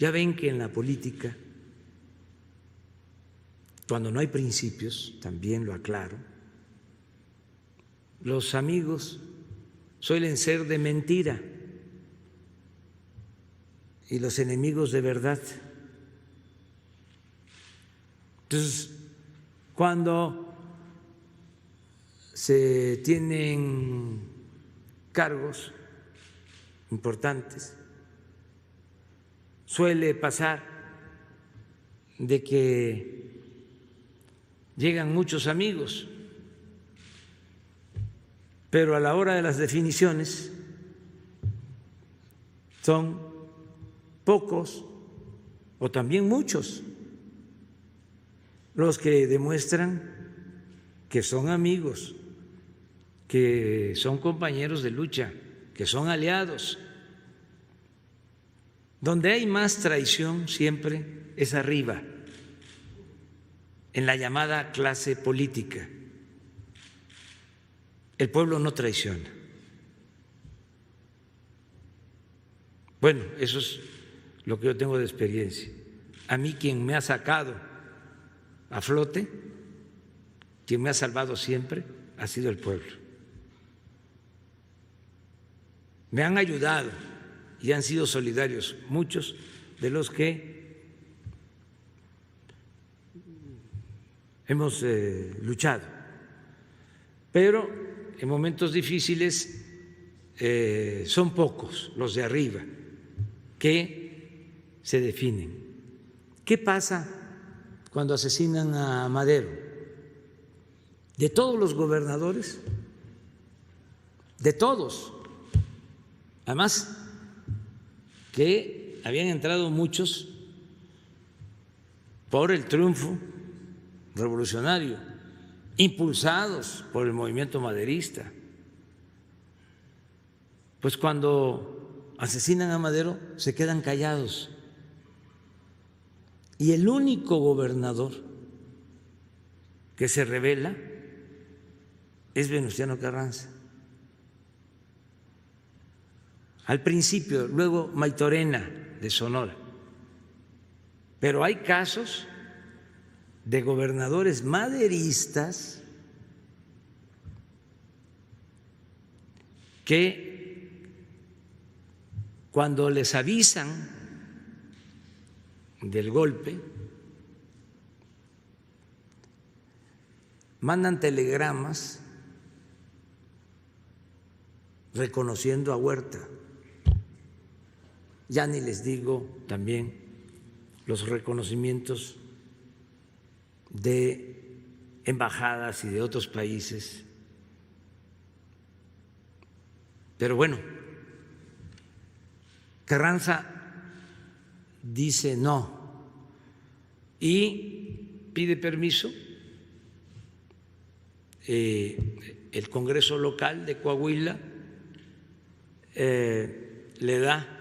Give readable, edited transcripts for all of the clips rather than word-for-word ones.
Ya ven que en la política, cuando no hay principios, también lo aclaro, los amigos suelen ser de mentira y los enemigos de verdad. Entonces, cuando se tienen cargos importantes, suele pasar de que llegan muchos amigos, pero a la hora de las definiciones son pocos o también muchos los que demuestran que son amigos, que son compañeros de lucha, que son aliados. Donde hay más traición siempre es arriba, en la llamada clase política. El pueblo no traiciona. Bueno, eso es lo que yo tengo de experiencia. A mí quien me ha sacado a flote, quien me ha salvado siempre, ha sido el pueblo. Me han ayudado y han sido solidarios muchos de los que hemos luchado, pero en momentos difíciles son pocos los de arriba que se definen. ¿Qué pasa cuando asesinan a Madero? De todos los gobernadores, de todos, además que habían entrado muchos por el triunfo revolucionario, impulsados por el movimiento maderista. Pues cuando asesinan a Madero se quedan callados. Y el único gobernador que se rebela es Venustiano Carranza. Al principio, luego Maytorena de Sonora. Pero hay casos de gobernadores maderistas que cuando les avisan del golpe mandan telegramas reconociendo a Huerta. Ya ni les digo también los reconocimientos de embajadas y de otros países. Pero bueno, Carranza dice no y pide permiso. El Congreso local de Coahuila le da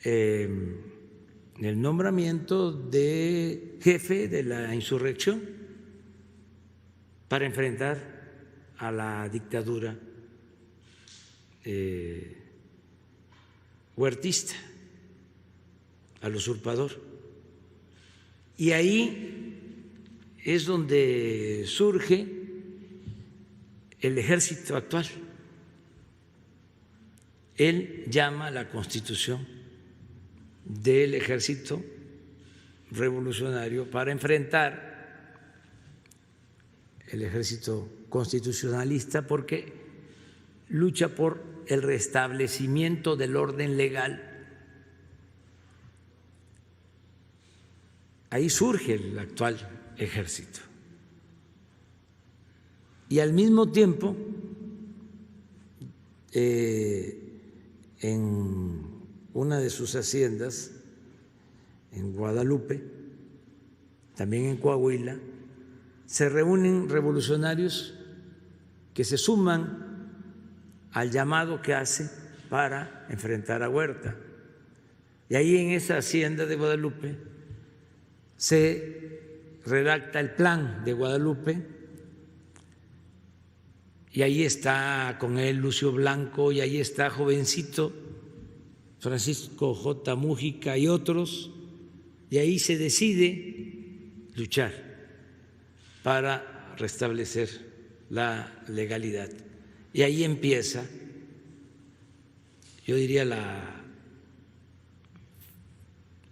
el nombramiento de jefe de la insurrección para enfrentar a la dictadura huertista, al usurpador. Y ahí es donde surge el ejército actual. Él llama a la constitución del ejército revolucionario para enfrentar el ejército constitucionalista, porque lucha por el restablecimiento del orden legal. Ahí surge el actual ejército. Y al mismo tiempo, en una de sus haciendas, en Guadalupe, también en Coahuila, se reúnen revolucionarios que se suman al llamado que hace para enfrentar a Huerta. Y ahí en esa hacienda de Guadalupe se redacta el plan de Guadalupe y ahí está con él Lucio Blanco y ahí está jovencito Francisco J. Mújica y otros, y ahí se decide luchar para restablecer la legalidad. Y ahí empieza, yo diría, la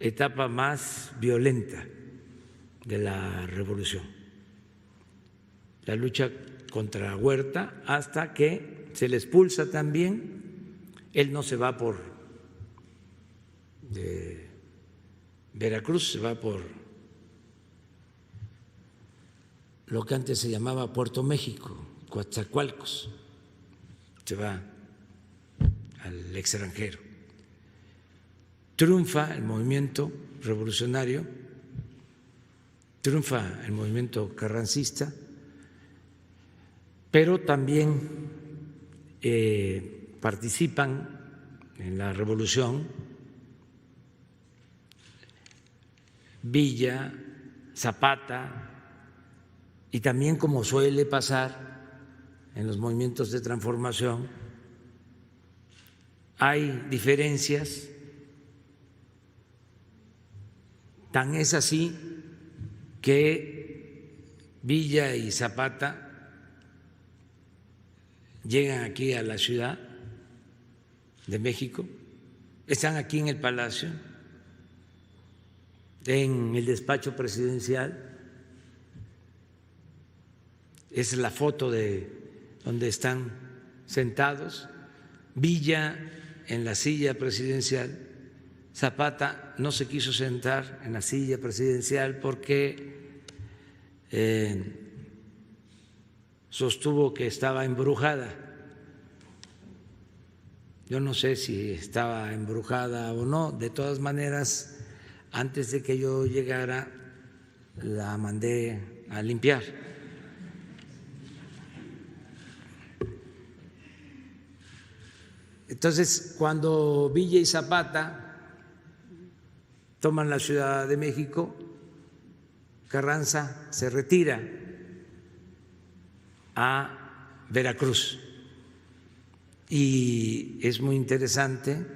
etapa más violenta de la revolución, la lucha contra Huerta, hasta que se le expulsa también. Él no se va por Veracruz, se va por lo que antes se llamaba Puerto México, Coatzacoalcos, se va al extranjero. Triunfa el movimiento revolucionario, triunfa el movimiento carrancista, pero también participan en la revolución Villa, Zapata, y también, como suele pasar en los movimientos de transformación, hay diferencias. Tan es así que Villa y Zapata llegan aquí a la Ciudad de México, están aquí en el Palacio, en el despacho presidencial. Es la foto de donde están sentados, Villa en la silla presidencial. Zapata no se quiso sentar en la silla presidencial porque sostuvo que estaba embrujada. Yo no sé si estaba embrujada o no, de todas maneras, antes de que yo llegara, la mandé a limpiar. Entonces, cuando Villa y Zapata toman la Ciudad de México, Carranza se retira a Veracruz. Y es muy interesante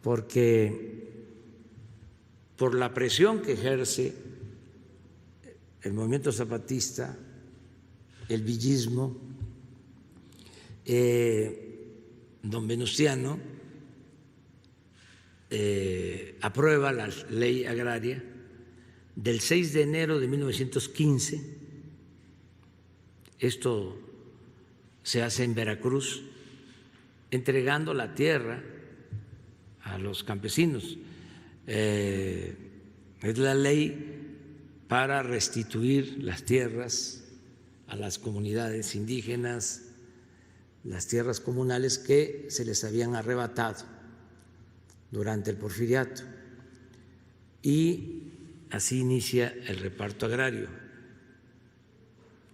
porque por la presión que ejerce el movimiento zapatista, el villismo, don Venustiano aprueba la ley agraria del 6 de enero de 1915. Esto se hace en Veracruz, entregando la tierra a los campesinos. Es la ley para restituir las tierras a las comunidades indígenas, las tierras comunales que se les habían arrebatado durante el Porfiriato. Y así inicia el reparto agrario.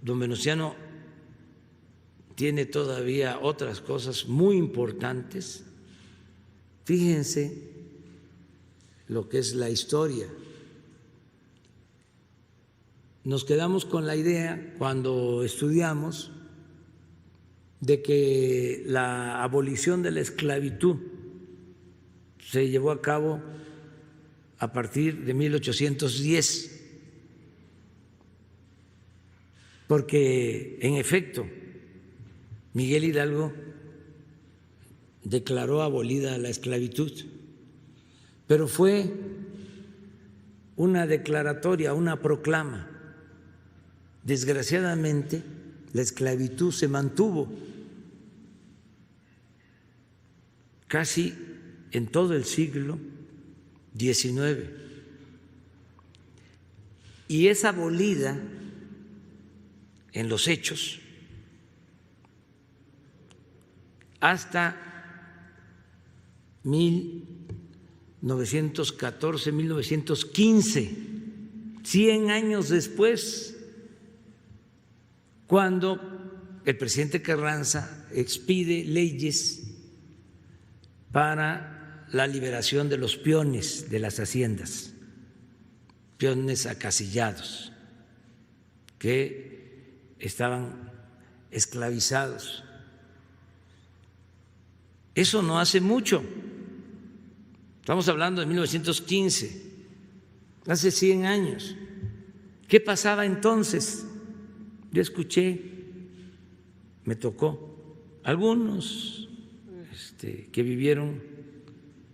Don Venustiano tiene todavía otras cosas muy importantes. Fíjense lo que es la historia. Nos quedamos con la idea cuando estudiamos de que la abolición de la esclavitud se llevó a cabo a partir de 1810, porque en efecto Miguel Hidalgo declaró abolida la esclavitud, pero fue una declaratoria, una proclama. Desgraciadamente, la esclavitud se mantuvo casi en todo el siglo XIX y es abolida en los hechos hasta 1914, 1915, 100 años después, cuando el presidente Carranza expide leyes para la liberación de los peones de las haciendas, peones acasillados que estaban esclavizados. Eso no hace mucho, Estamos hablando de 1915, hace 100 años. ¿Qué pasaba entonces? Yo escuché, me tocó, algunos que vivieron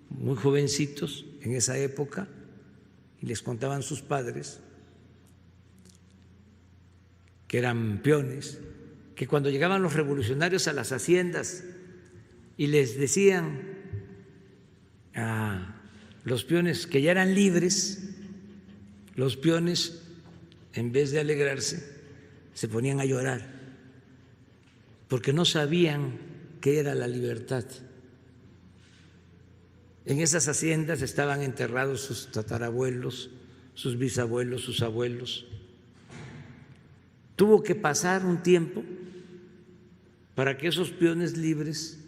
muy jovencitos en esa época y les contaban sus padres, que eran peones, que cuando llegaban los revolucionarios a las haciendas y les decían a los peones que ya eran libres, los peones, en vez de alegrarse, se ponían a llorar, porque no sabían qué era la libertad. En esas haciendas estaban enterrados sus tatarabuelos, sus bisabuelos, sus abuelos. Tuvo que pasar un tiempo para que esos peones libres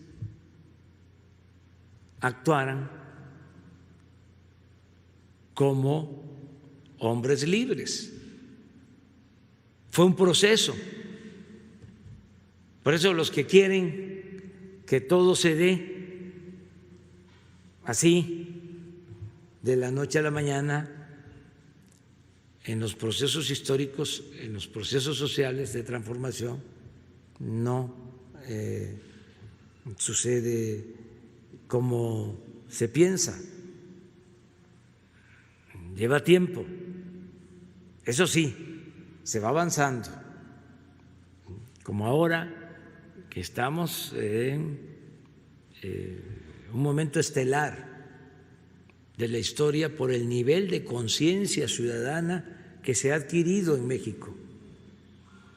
actuaran como hombres libres. Fue un proceso. Por eso los que quieren que todo se dé así, de la noche a la mañana, en los procesos históricos, en los procesos sociales de transformación, no sucede como se piensa. Lleva tiempo. Eso sí, se va avanzando. Como ahora que estamos en un momento estelar de la historia por el nivel de conciencia ciudadana que se ha adquirido en México.